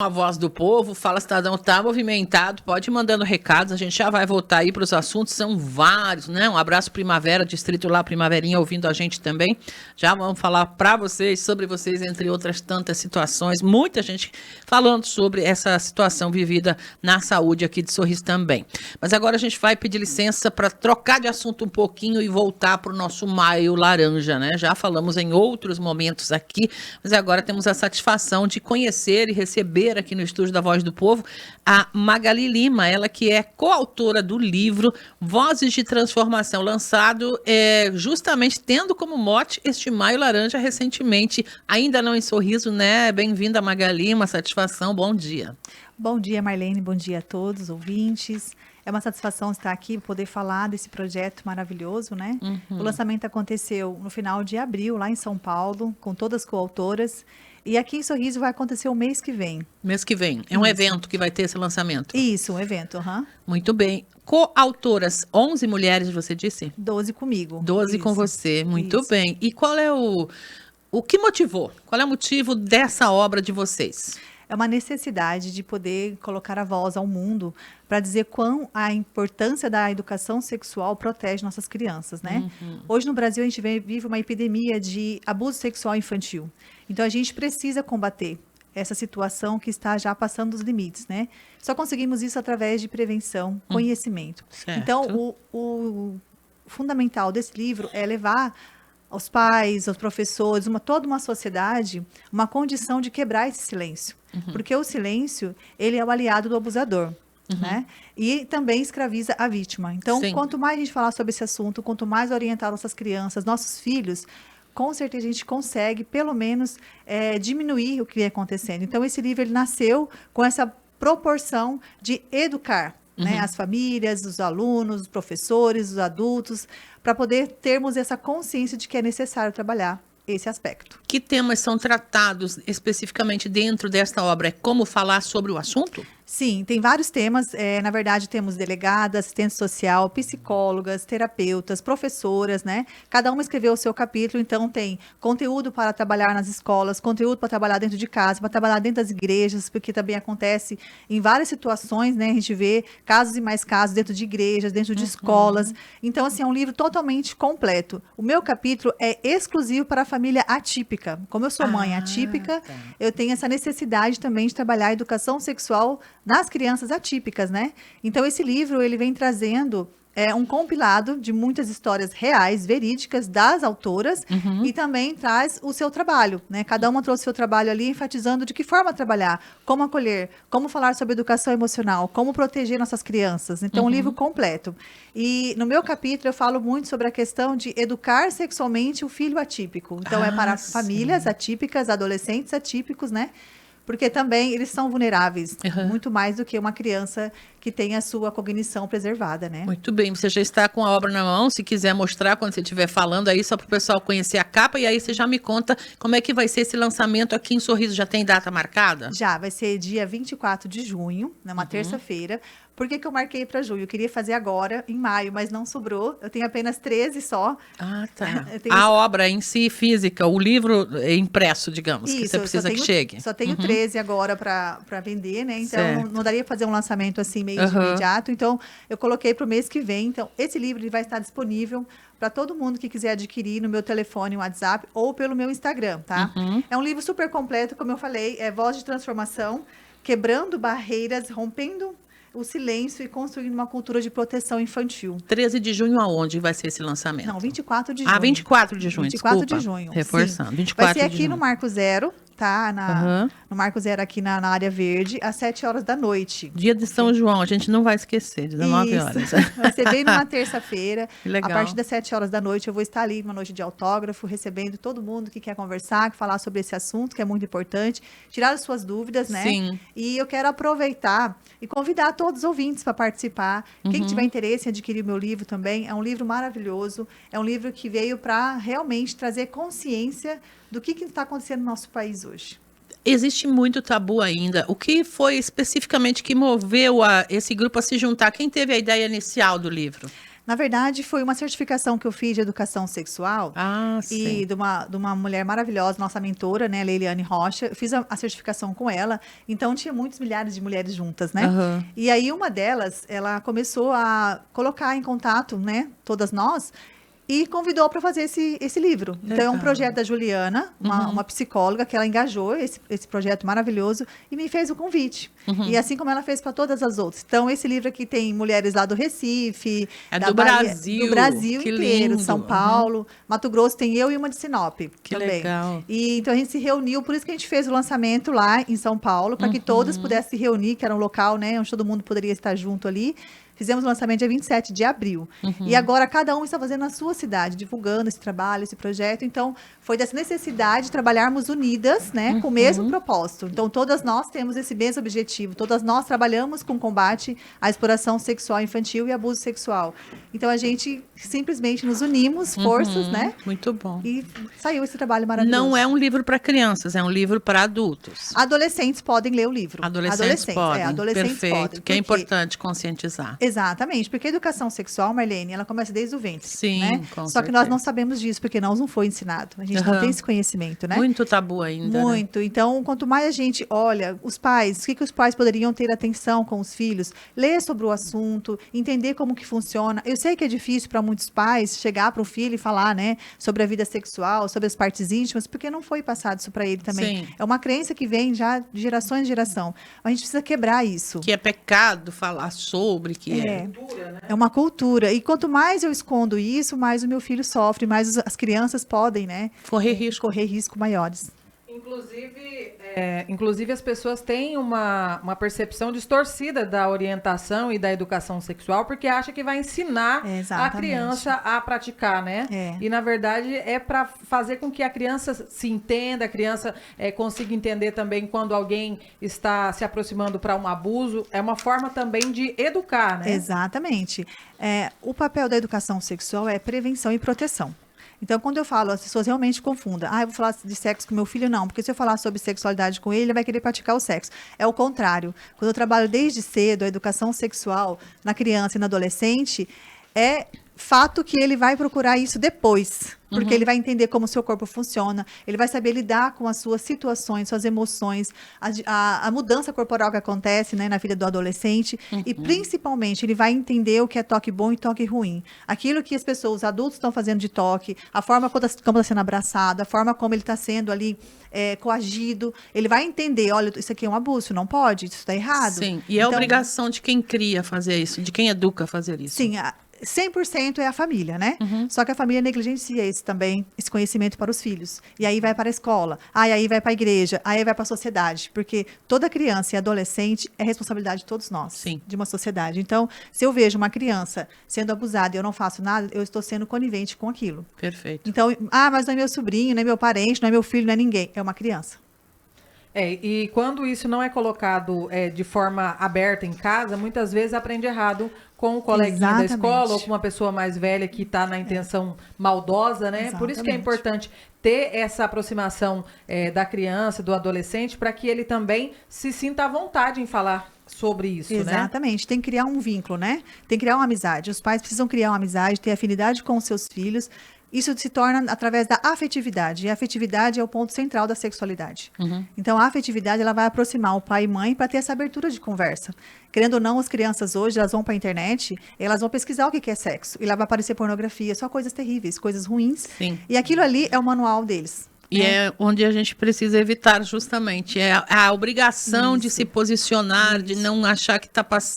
A voz do povo, Fala Cidadão tá movimentado, pode ir mandando recados, a gente já vai voltar aí para os assuntos, são vários, né? Um abraço Primavera, distrito lá, Primaverinha, ouvindo a gente também. Já vamos falar para vocês, sobre vocês, entre outras tantas situações. Muita gente falando sobre essa situação vivida na saúde aqui de Sorriso também. Mas agora a gente vai pedir licença para trocar de assunto um pouquinho e voltar para o nosso Maio Laranja, né? Já falamos em outros momentos aqui, mas agora temos a satisfação de conhecer e receber aqui no estúdio da Voz do Povo a Magali Lima, ela que é coautora do livro Vozes de Transformação, lançado justamente tendo como mote este Maio Laranja recentemente, ainda não em Sorriso, né? Bem-vinda, Magali, uma satisfação, bom dia. Bom dia, Marlene, bom dia a todos os ouvintes. É uma satisfação estar aqui, poder falar desse projeto maravilhoso, né? O lançamento aconteceu no final de abril, lá em São Paulo, com todas as coautoras. E aqui em Sorriso vai acontecer o mês que vem. Mês que vem. É um evento que vai ter esse lançamento? Isso, um evento. Muito bem. Coautoras, 11 mulheres, você disse? 12 comigo. 12 Isso. com você. Muito Isso. bem. E qual é o que motivou? Qual é o motivo dessa obra de vocês? É uma necessidade de poder colocar a voz ao mundo para dizer quão a importância da educação sexual protege nossas crianças, né? Hoje no Brasil a gente vive uma epidemia de abuso sexual infantil. Então a gente precisa combater essa situação que está já passando dos limites, né? Só conseguimos isso através de prevenção, conhecimento. Certo. Então o fundamental desse livro é levar aos pais, aos professores, toda uma sociedade, uma condição de quebrar esse silêncio. Porque o silêncio, ele é o aliado do abusador, né? E também escraviza a vítima. Então, Sim. quanto mais a gente falar sobre esse assunto, quanto mais orientar nossas crianças, nossos filhos, com certeza a gente consegue, pelo menos, diminuir o que vem acontecendo. Então, esse livro, ele nasceu com essa proporção de educar, né, as famílias, os alunos, os professores, os adultos, para poder termos essa consciência de que é necessário trabalhar esse aspecto. Que temas são tratados especificamente dentro desta obra? É como falar sobre o assunto? Sim, tem vários temas. Na verdade, temos delegadas, assistente social, psicólogas, terapeutas, professoras, né? Cada uma escreveu o seu capítulo, então tem conteúdo para trabalhar nas escolas, conteúdo para trabalhar dentro de casa, para trabalhar dentro das igrejas, porque também acontece em várias situações, né? A gente vê casos e mais casos dentro de igrejas, dentro de escolas. Então, assim, é um livro totalmente completo. O meu capítulo é exclusivo para a família atípica. Como eu sou mãe atípica, eu tenho essa necessidade também de trabalhar a educação sexual nas crianças atípicas, né? Então, esse livro, ele vem trazendo um compilado de muitas histórias reais, verídicas, das autoras, e também traz o seu trabalho, né? Cada uma trouxe o seu trabalho ali, enfatizando de que forma trabalhar, como acolher, como falar sobre educação emocional, como proteger nossas crianças. Então, um livro completo. E no meu capítulo, eu falo muito sobre a questão de educar sexualmente o filho atípico. Então, é para famílias atípicas, adolescentes atípicos, né? Porque também eles são vulneráveis, muito mais do que uma criança que tem a sua cognição preservada, né? Muito bem, você já está com a obra na mão, se quiser mostrar quando você estiver falando aí, só para o pessoal conhecer a capa, e aí você já me conta como é que vai ser esse lançamento aqui em Sorriso. Já tem data marcada? Já, vai ser dia 24 de junho, né, uma terça-feira. Por que eu marquei para junho? Eu queria fazer agora, em maio, mas não sobrou. Eu tenho apenas 13 só. Ah, tá. A obra em si, física, o livro impresso, digamos, Isso, que você precisa que chegue. Só tenho 13 agora para vender, né? Então, não daria para fazer um lançamento assim meio de imediato. Então, eu coloquei para o mês que vem. Então, esse livro ele vai estar disponível para todo mundo que quiser adquirir no meu telefone, WhatsApp ou pelo meu Instagram, tá? É um livro super completo, como eu falei, é voz de transformação, quebrando barreiras, rompendo o silêncio e construindo uma cultura de proteção infantil. 13 de junho aonde vai ser esse lançamento? Não, 24 de junho. Ah, 24 de junho, 24 desculpa. de junho. Reforçando, Sim. 24 vai ser de aqui junho. no Marco Zero, tá? No Marco Zero aqui na área verde, às 7 horas da noite. Dia de São João, a gente não vai esquecer, 19 horas. Vai ser bem numa terça-feira. Legal. A partir das 7 horas da noite, eu vou estar ali numa noite de autógrafo, recebendo todo mundo que quer conversar, falar sobre esse assunto, que é muito importante, tirar as suas dúvidas, né? Sim. E eu quero aproveitar e convidar todos os ouvintes para participar. Quem tiver interesse em adquirir o meu livro também, é um livro maravilhoso, é um livro que veio para realmente trazer consciência do que está acontecendo no nosso país hoje. Existe muito tabu ainda. O que foi especificamente que moveu esse grupo a se juntar? Quem teve a ideia inicial do livro? Na verdade, foi uma certificação que eu fiz de educação sexual. Ah, E sim. de uma mulher maravilhosa, nossa mentora, né, Leiliane Rocha. Eu fiz a certificação com ela, então tinha muitos milhares de mulheres juntas, né? Aham. E aí uma delas, ela começou a colocar em contato, né, todas nós, e convidou para fazer esse livro. Então é um Legal. projeto da Juliana, uma psicóloga, que ela engajou esse projeto maravilhoso e me fez o convite. E assim como ela fez para todas as outras. Então esse livro aqui tem mulheres lá do Recife, É da do Bahia, Brasil. do Brasil Que inteiro, de São lindo. Paulo, Mato Grosso tem eu e uma de Sinop Que também. legal. E então a gente se reuniu, por isso que a gente fez o lançamento lá em São Paulo, para que todas pudessem se reunir, que era um local, né, onde todo mundo poderia estar junto ali. Fizemos o lançamento dia 27 de abril. E agora cada um está fazendo na sua cidade, divulgando esse trabalho, esse projeto. Então, foi dessa necessidade de trabalharmos unidas, né, com o mesmo propósito. Então, todas nós temos esse mesmo objetivo. Todas nós trabalhamos com combate à exploração sexual infantil e abuso sexual. Então, a gente simplesmente nos unimos, forças, né? Muito bom. E saiu esse trabalho maravilhoso. Não é um livro para crianças, é um livro para adultos. Adolescentes podem ler o livro. Adolescentes podem. Adolescentes Perfeito. podem. Que é Por quê? importante conscientizar. Exatamente, porque a educação sexual, Marlene, ela começa desde o ventre, Sim, né? com Só que nós certeza. não sabemos disso, porque nós não foi ensinado. A gente não Aham. tem esse conhecimento, né? Muito tabu ainda. Né? Muito. Então, quanto mais a gente olha, os pais, o que os pais poderiam ter atenção com os filhos, ler sobre o assunto, entender como que funciona. Eu sei que é difícil para muitos pais chegar para o filho e falar, né, sobre a vida sexual, sobre as partes íntimas, porque não foi passado isso para ele também. Sim. É uma crença que vem já de gerações em geração. A gente precisa quebrar isso. Que é pecado falar sobre, que é. É uma cultura. E quanto mais eu escondo isso, mais o meu filho sofre, mais as crianças podem, né, Correr risco. correr risco maiores. Inclusive as pessoas têm uma percepção distorcida da orientação e da educação sexual, porque acha que vai ensinar a Exatamente. criança a praticar, né? É. E, na verdade, é para fazer com que a criança se entenda, a criança consiga entender também quando alguém está se aproximando para um abuso. É uma forma também de educar, né? Exatamente. O papel da educação sexual é prevenção e proteção. Então, quando eu falo, as pessoas realmente confundem. Eu vou falar de sexo com meu filho, não. Porque se eu falar sobre sexualidade com ele, ele vai querer praticar o sexo. É o contrário. Quando eu trabalho desde cedo a educação sexual na criança e no adolescente, é fato que ele vai procurar isso depois. Porque ele vai entender como o seu corpo funciona, ele vai saber lidar com as suas situações, suas emoções, a mudança corporal que acontece, né, na vida do adolescente. E, principalmente, ele vai entender o que é toque bom e toque ruim. Aquilo que as pessoas, os adultos estão fazendo de toque, a forma como está sendo abraçado, a forma como ele está sendo ali coagido. Ele vai entender, olha, isso aqui é um abuso, não pode, isso está errado. Sim, e é Então, obrigação de quem cria fazer isso, de quem educa fazer isso. Sim, 100% é a família, né? Só que a família negligencia esse conhecimento para os filhos. E aí vai para a escola, aí vai para a igreja, aí vai para a sociedade. Porque toda criança e adolescente é responsabilidade de todos nós, Sim. de uma sociedade. Então, se eu vejo uma criança sendo abusada e eu não faço nada, eu estou sendo conivente com aquilo. Perfeito. Então, mas não é meu sobrinho, não é meu parente, não é meu filho, não é ninguém. É uma criança. E quando isso não é colocado de forma aberta em casa, muitas vezes aprende errado com o coleguinha da Exatamente. escola ou com uma pessoa mais velha que está na intenção maldosa, né? Por isso que é Exatamente. importante ter essa aproximação da criança, do adolescente, para que ele também se sinta à vontade em falar sobre isso, né? Exatamente, tem que criar um vínculo, né? Tem que criar uma amizade. Os pais precisam criar uma amizade, ter afinidade com os seus filhos. Isso se torna através da afetividade. E a afetividade é o ponto central da sexualidade. Então, a afetividade ela vai aproximar o pai e mãe para ter essa abertura de conversa. Querendo ou não, as crianças hoje, elas vão para a internet, elas vão pesquisar o que é sexo. E lá vai aparecer pornografia, só coisas terríveis, coisas ruins. Sim. E aquilo ali é o manual deles. E é onde a gente precisa evitar, justamente. É a obrigação de se posicionar, de não achar que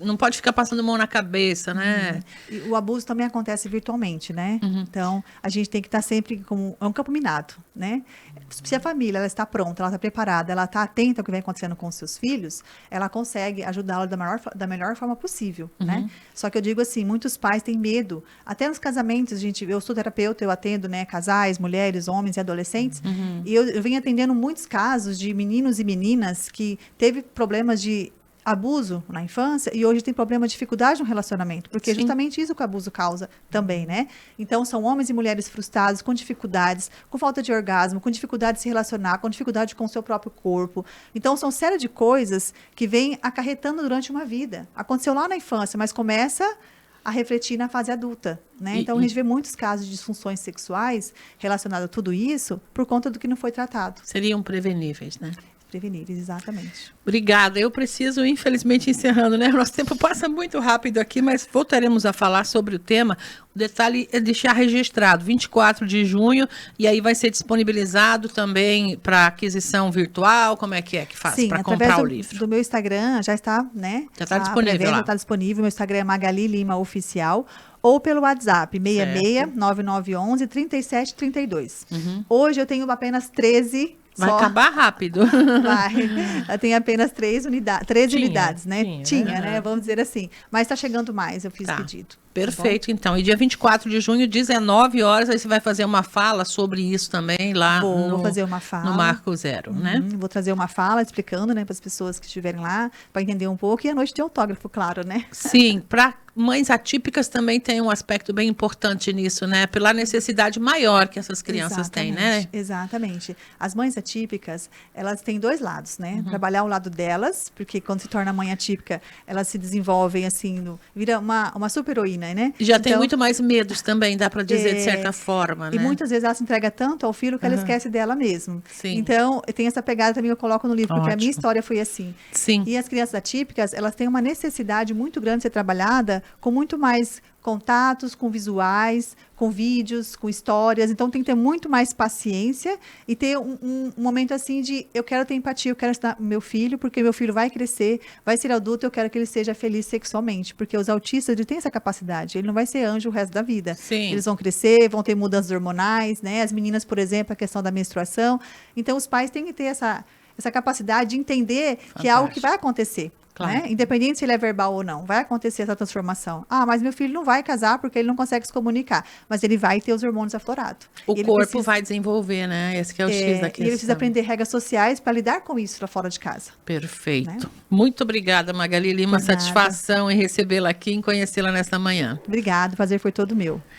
não pode ficar passando mão na cabeça, né? E o abuso também acontece virtualmente, né? Então, a gente tem que estar sempre como... É um campo minado, né? Se a família ela está pronta, ela está preparada, ela está atenta ao que vem acontecendo com os seus filhos, ela consegue ajudá-la da melhor forma possível, né? Só que eu digo assim, muitos pais têm medo. Até nos casamentos, eu sou terapeuta, eu atendo, né, casais, mulheres, homens e adolescentes. E eu venho atendendo muitos casos de meninos e meninas que teve problemas de abuso na infância e hoje tem problema de dificuldade no relacionamento, porque é Sim. justamente isso que o abuso causa também, né? Então, são homens e mulheres frustrados, com dificuldades, com falta de orgasmo, com dificuldade de se relacionar, com dificuldade com o seu próprio corpo. Então, são série de coisas que vêm acarretando durante uma vida. Aconteceu lá na infância, mas começa a refletir na fase adulta, né? E- Então, a gente vê muitos casos de disfunções sexuais relacionados a tudo isso por conta do que não foi tratado. Seriam preveníveis, né? Prevenir, exatamente. Obrigada. Eu preciso, infelizmente, encerrando, né? Nosso tempo passa muito rápido aqui, mas voltaremos a falar sobre o tema. O detalhe é deixar registrado, 24 de junho, e aí vai ser disponibilizado também para aquisição virtual. Como é que faz Sim, para através comprar o livro? do meu Instagram, já está, né? Já está disponível lá. Já está disponível. Meu Instagram é Magali Lima Oficial. Ou pelo WhatsApp, 66-9911-3732. Hoje eu tenho apenas 13. Vai só. acabar rápido. Vai. Eu tenho apenas 13 unidades, né? Tinha, Né? Vamos dizer assim. Mas está chegando mais, eu fiz Tá. pedido. Perfeito, então. E dia 24 de junho, 19 horas, aí você vai fazer uma fala sobre isso também lá Vou fazer uma fala. no Marco Zero, né? Vou trazer uma fala explicando, né, para as pessoas que estiverem lá, para entender um pouco. E à noite tem autógrafo, claro, né? Sim, para mães atípicas também tem um aspecto bem importante nisso, né? Pela necessidade maior que essas crianças têm, né? Exatamente. As mães atípicas, elas têm dois lados, né? Trabalhar o lado delas, porque quando se torna mãe atípica, elas se desenvolvem assim, vira uma super-heroína, né? Já tem Então, muito mais medos também, dá para dizer, de certa forma, né? E muitas vezes ela se entrega tanto ao filho que ela esquece dela mesmo. Sim. Então, tem essa pegada também que eu coloco no livro, porque a minha Ótimo. história foi assim. Sim. E as crianças atípicas, elas têm uma necessidade muito grande de ser trabalhada com muito mais contatos, com visuais, com vídeos, com histórias. Então, tem que ter muito mais paciência e ter um momento assim de eu quero ter empatia, eu quero ajudar meu filho, porque meu filho vai crescer, vai ser adulto, eu quero que ele seja feliz sexualmente. Porque os autistas, ele tem essa capacidade. Ele não vai ser anjo o resto da vida. Sim. Eles vão crescer, vão ter mudanças hormonais, né? As meninas, por exemplo, a questão da menstruação. Então, os pais têm que ter essa capacidade de entender que é algo que vai acontecer. Claro. Né? Independente se ele é verbal ou não, vai acontecer essa transformação. Ah, mas meu filho não vai casar porque ele não consegue se comunicar. Mas ele vai ter os hormônios aflorados. O E ele corpo precisa- vai desenvolver, né? Esse que é o X da E questão. ele precisa aprender regras sociais para lidar com isso lá fora de casa. Perfeito. Né? Muito obrigada, Magali Lima. Por nada. Satisfação em recebê-la aqui, em conhecê-la nesta manhã. Obrigada, o prazer foi todo meu.